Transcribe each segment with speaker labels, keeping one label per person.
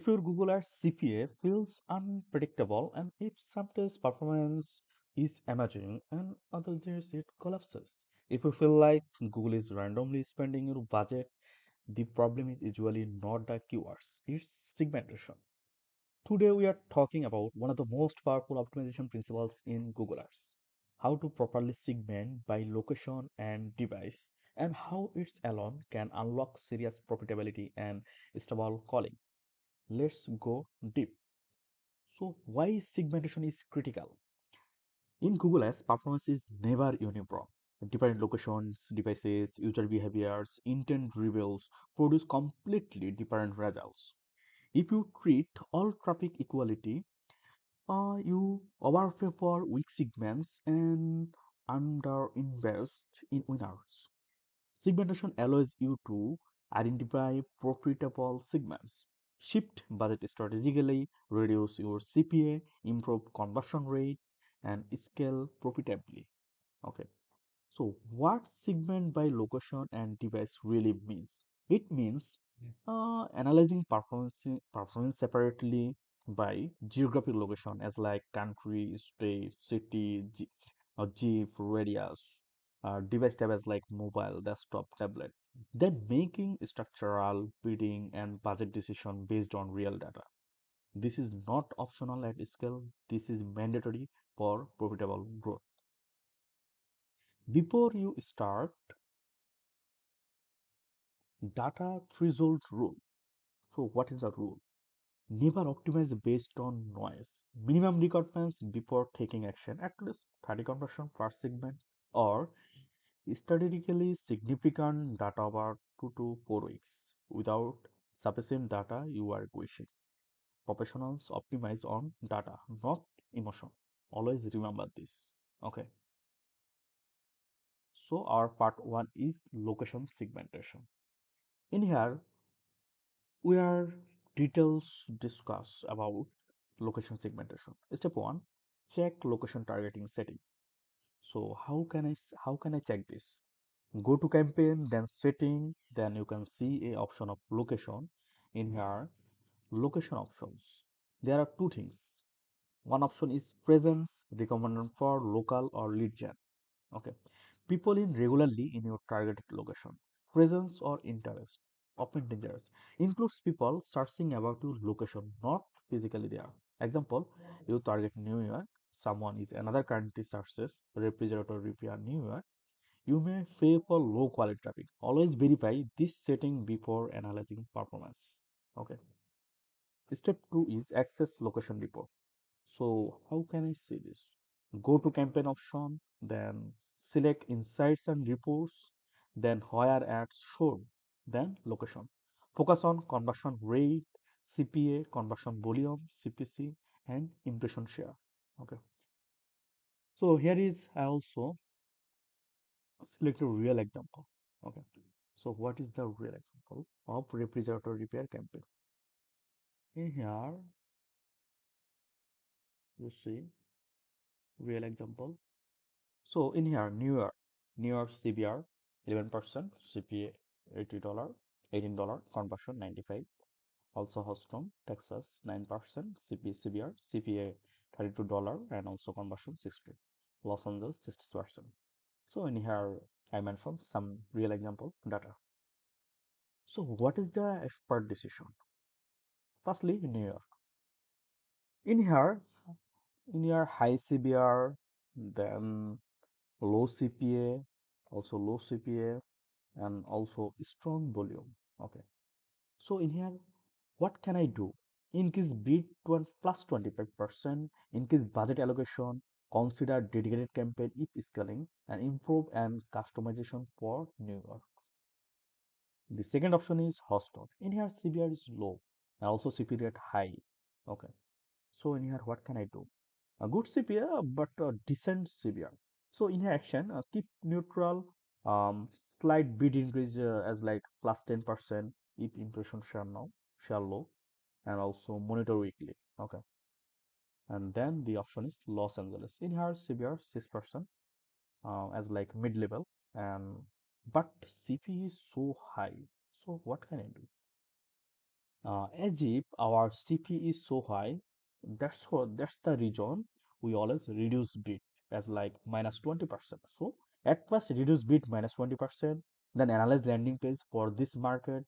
Speaker 1: If your Google Ads CPA feels unpredictable and if sometimes performance is amazing and other days it collapses. If you feel like Google is randomly spending your budget, the problem is usually not the keywords, it's segmentation. Today we are talking about one of the most powerful optimization principles in Google Ads. How to properly segment by location and device and how its alone can unlock serious profitability and stable calling. Let's go deep. So why segmentation is critical? In Google Ads, performance is never uniform. Different locations, devices, user behaviors, intent reviews produce completely different results. If you treat all traffic equality, you overpay for weak segments and underinvest in winners. Segmentation allows you to identify profitable segments, shift budget strategically, reduce your CPA, improve conversion rate, and scale profitably. Okay. So, what segment by location and device really means? It means analyzing performance separately by geographic location, as like country, state, city, GIF, radius, device type as like mobile, desktop, tablet. Then making structural, bidding, and budget decision based on real data. This is not optional at scale. This is mandatory for profitable growth. Before you start, data threshold rule. So what is the rule? Never optimize based on noise. Minimum recompense before taking action, at least 30 conversion per segment, or statistically significant data over 2 to 4 weeks. Without sufficient data, you are guessing. Professionals optimize on data, not emotion. Always remember this. Okay. So our part one is location segmentation. In here, we are details discuss about location segmentation. Step one, check location targeting setting. So how can I check this? Go to campaign, then setting, then you can see a option of location. In here, location options. There are two things. One option is presence, recommended for local or lead gen. Okay. People in regularly in your targeted location. Presence or interest. Often dangerous. Includes people searching about your location, not physically there. Example, you target New York, someone is another country searches refrigerator repair New York. You may pay for low quality traffic. Always verify this setting before analyzing performance. Okay. Step 2 is access location report. So how can I say this? Go to campaign option, then select insights and reports, then where ads shown, then location. Focus on conversion rate, CPA, conversion volume, CPC, and impression share. Okay. So here is I also select a real example. Okay. So what is the real example of refrigerator repair campaign? In here, you see real example. So in here, New York CBR, 11%, CPA $80, $18, conversion 95. Also Houston, Texas, 9%, CBR, CPA $32, and also conversion 60. Los Angeles, 60%. So in here, I mentioned some real example data. So what is the expert decision? Firstly, New York. In here, in your high CBR, then low CPA, also low CPA, and also strong volume. Okay. So in here, what can I do? Increase bid to plus 25%, increase budget allocation, consider dedicated campaign if scaling, and improve and customization for New York. The second option is Houston. In here, CBR is low and also CP rate high. Okay. So in here, what can I do? A good CPA, but a decent CBR. So in here action, keep neutral, slight bid increase as like plus 10% if impression share low, and also monitor weekly. Okay. And then the option is Los Angeles. In here, CBR 6% as like mid level, and but CP is so high. So what can I do? As if our CP is so high, that's the reason we always reduce bit as like minus 20%. So at first reduce bit minus 20%, then analyze landing page for this market,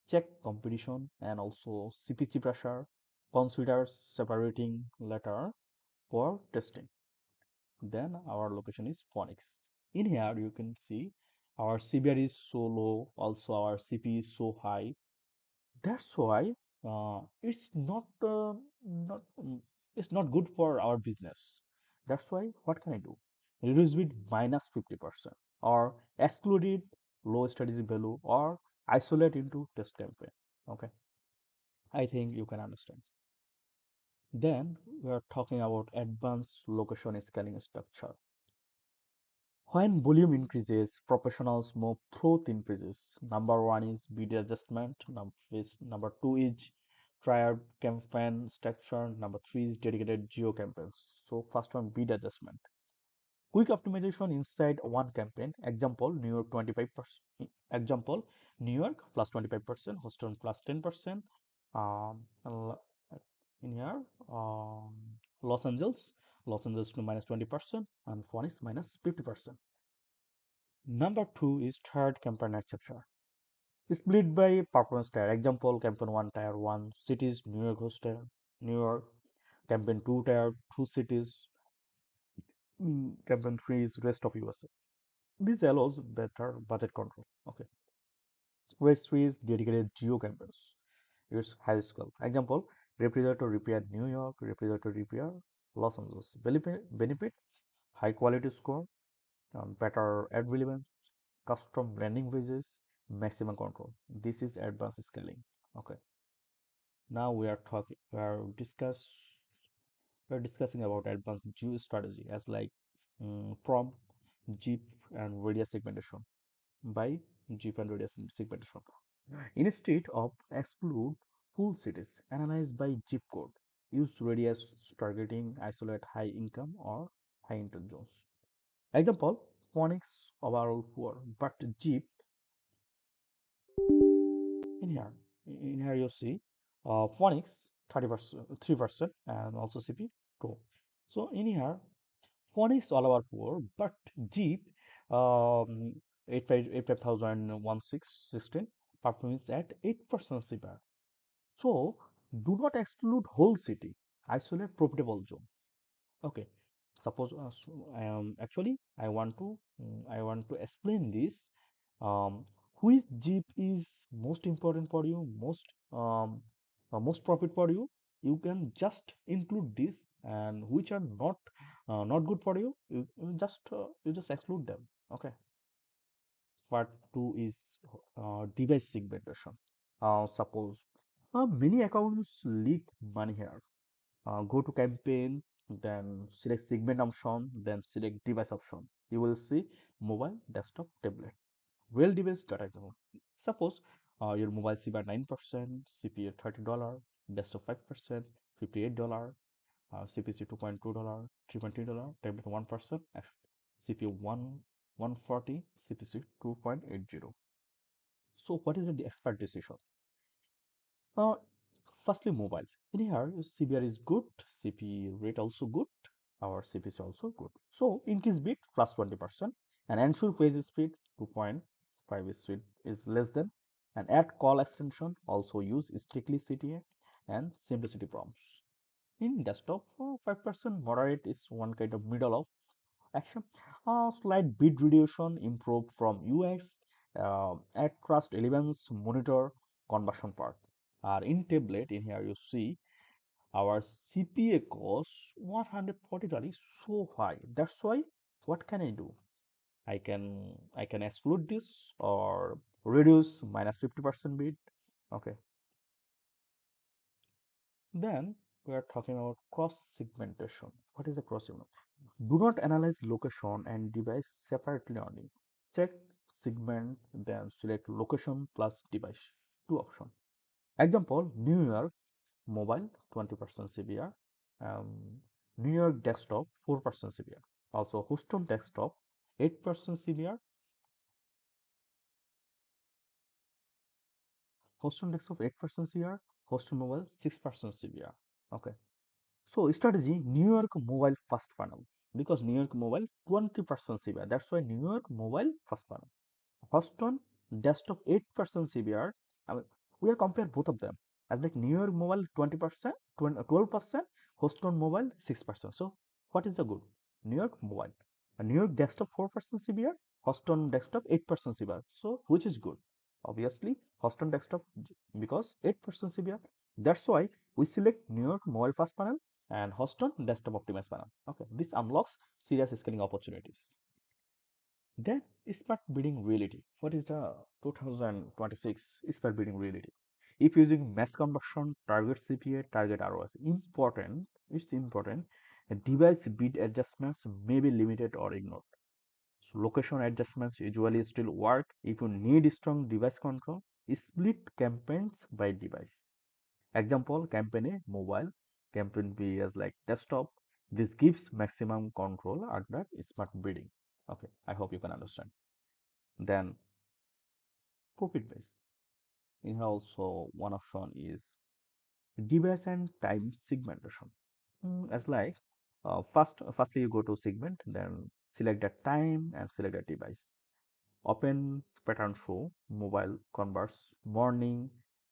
Speaker 1: check competition and also CPC pressure, consider separating later for testing. Then our location is Phoenix. In here you can see our CBR is so low, also our CP is so high. That's why it's not good for our business. That's why what can I do? Reduce with minus 50% or exclude it low strategic value or isolate into test campaign. Okay, I think you can understand. Then we are talking about advanced location scaling structure. When volume increases, professionals move through increases. Number one is bid adjustment. Number two is trial campaign structure. Number three is dedicated geo campaigns. So first one, bid adjustment. Quick optimization inside one campaign. Example, New York 25%. Example, New York plus 25%, Houston plus 10%. Um, in here, Los Angeles to minus 20%, and Phoenix minus 50%. Number two is third campaign structure. Split by performance tier. Example, campaign one tier one cities, New York hoster, New York. Campaign two tier two cities. Campaign three is rest of USA. This allows better budget control. Okay. Phase three is dedicated geo campaigns. It's high scale. Example, refrigerator repair New York, refrigerator repair Los Angeles. Benefit high quality score, better ad relevance, custom landing pages, maximum control. This is advanced scaling. Okay. Now we are discussing about advanced geo strategy as like from jeep and radius segmentation by jeep and radius segmentation. Instead of exclude full cities, analyze by zip code. Use radius targeting, isolate high income or high income zones. Example, Phoenix overall poor, but Jeep in here. In here you see Phoenix 30%, 3%, and also CP 2. So in here, Phoenix all over poor, but Jeep 85,116 performance at 8% CPR. So do not exclude whole city, isolate profitable zone. Okay, suppose I am actually I want to explain this. Which jeep is most important for you, most profit for you? You can just include this, and which are not good for you, you just exclude them. Okay. Part two is device segmentation. Suppose many accounts leak money here. Go to campaign, then select segment option, then select device option. You will see mobile, desktop, tablet. Real device data example. Suppose your mobile CPI 9%, CPU $30, desktop 5%, $58, CPC $2.2, $3.3, tablet 1%, CPU 140, CPC 2.80. So what is the expert decision? Uh, Firstly, mobile. In here, CBR is good, CP rate also good, our CPC also good. So increase bit plus 20% and ensure page speed 2.5 speed is less than, and add call extension. Also use strictly CTA and simplicity prompts. In desktop, 5% moderate is one kind of middle of action. Slight bit reduction improve from UX, add trust elements, monitor conversion part. In tablet, in here you see our CPA cost $140 is so high. That's why what can I do? I can exclude this or reduce minus 50% bit. Okay. Then we are talking about cross segmentation. What is a cross segment? Do not analyze location and device separately only. Check segment, then select location plus device. Two options. Example, New York mobile 20% CBR, New York desktop 4% CBR. Also Houston desktop 8% CBR, Houston desktop 8% CR, Houston Mobile 6% CBR. Okay. So strategy New York Mobile first funnel because New York Mobile 20% CBR. That's why New York Mobile first funnel. Houston desktop 8% CBR. I mean, we are comparing both of them as like New York Mobile 20%, 12%, Houston Mobile 6%. So what is the good? New York Mobile, New York desktop 4% CBR, Houston desktop 8% CBR. So which is good? Obviously, Houston desktop because 8% CBR. That's why we select New York Mobile first panel and Houston desktop optimized panel. Okay, this unlocks serious scaling opportunities. Then smart bidding reality. What is the 2026 smart bidding reality? If using mass conversion, target CPA, target ROS, it's important. Device bid adjustments may be limited or ignored. So location adjustments usually still work if you need strong device control. Split campaigns by device. Example, campaign A, mobile, campaign B as like desktop. This gives maximum control under smart bidding. Okay, I hope you can understand. Then profit base. In here also one option is device and time segmentation. As like firstly you go to segment, then select the time and select the device. Open pattern show mobile converse morning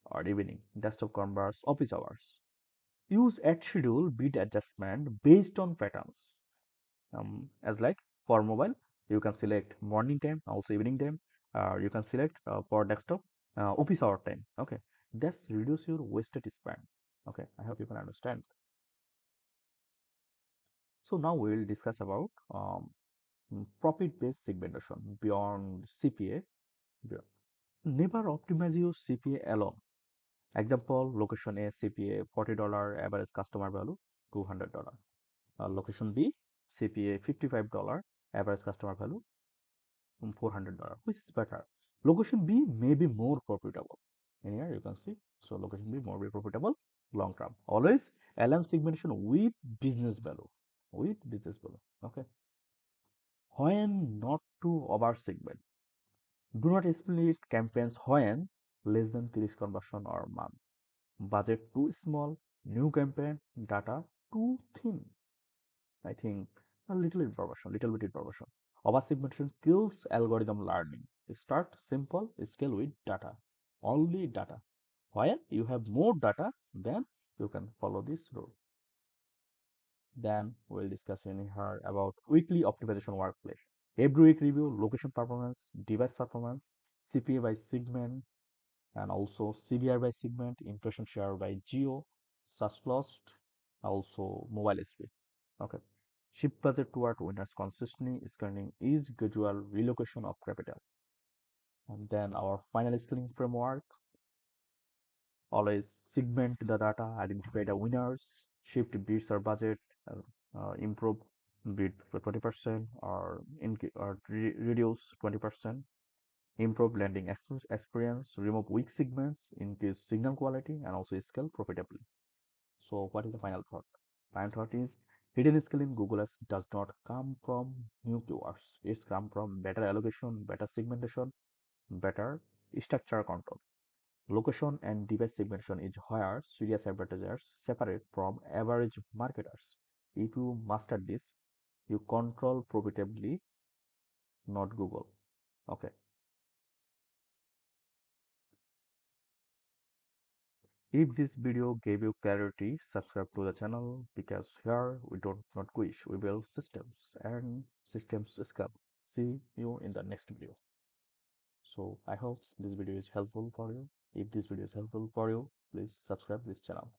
Speaker 1: or evening, desktop converse office hours. Use at schedule bid adjustment based on patterns. As like for mobile you can select morning time, also evening time, you can select for desktop office hour time. Okay, that's reduce your wasted spend. Okay, I hope you can understand. So now we will discuss about profit based segmentation beyond CPA. Never optimize your CPA alone. Example, location A CPA $40, average customer value $200. Location B CPA $55, average customer value $400. Which is better? Location B may be more profitable. In here you can see. So location B more be profitable long term. Always align segmentation with business value. With business value. Okay. When not to over segment. Do not split campaigns when less than 30 conversion or month. Budget too small. New campaign data too thin. I think a little bit information. Oversegmentation kills algorithm learning. Start simple, scale with data. Only data. While you have more data, then you can follow this rule. Then we'll discuss in here about weekly optimization workflow. Every week review location performance, device performance, CPA by segment, and also CBR by segment, impression share by geo, search lost, also mobile speed. Okay. Shift budget toward winners consistently, scaling is gradual relocation of capital. And then our final scaling framework, always segment the data, identify the winners, shift bids or budget, improve bid for 20% or reduce 20%, improve landing experience, remove weak segments, increase signal quality, and also scale profitably. So what is the final thought? Final thought is hidden skill in Google Ads does not come from new keywords. It's come from better allocation, better segmentation, better structure control. Location and device segmentation is where serious advertisers separate from average marketers. If you master this, you control profitably, not Google. Okay. If this video gave you clarity, subscribe to the channel because here we don't not quiz, we build systems and systems scale. See you in the next video. So I hope this video is helpful for you. If this video is helpful for you, please subscribe this channel.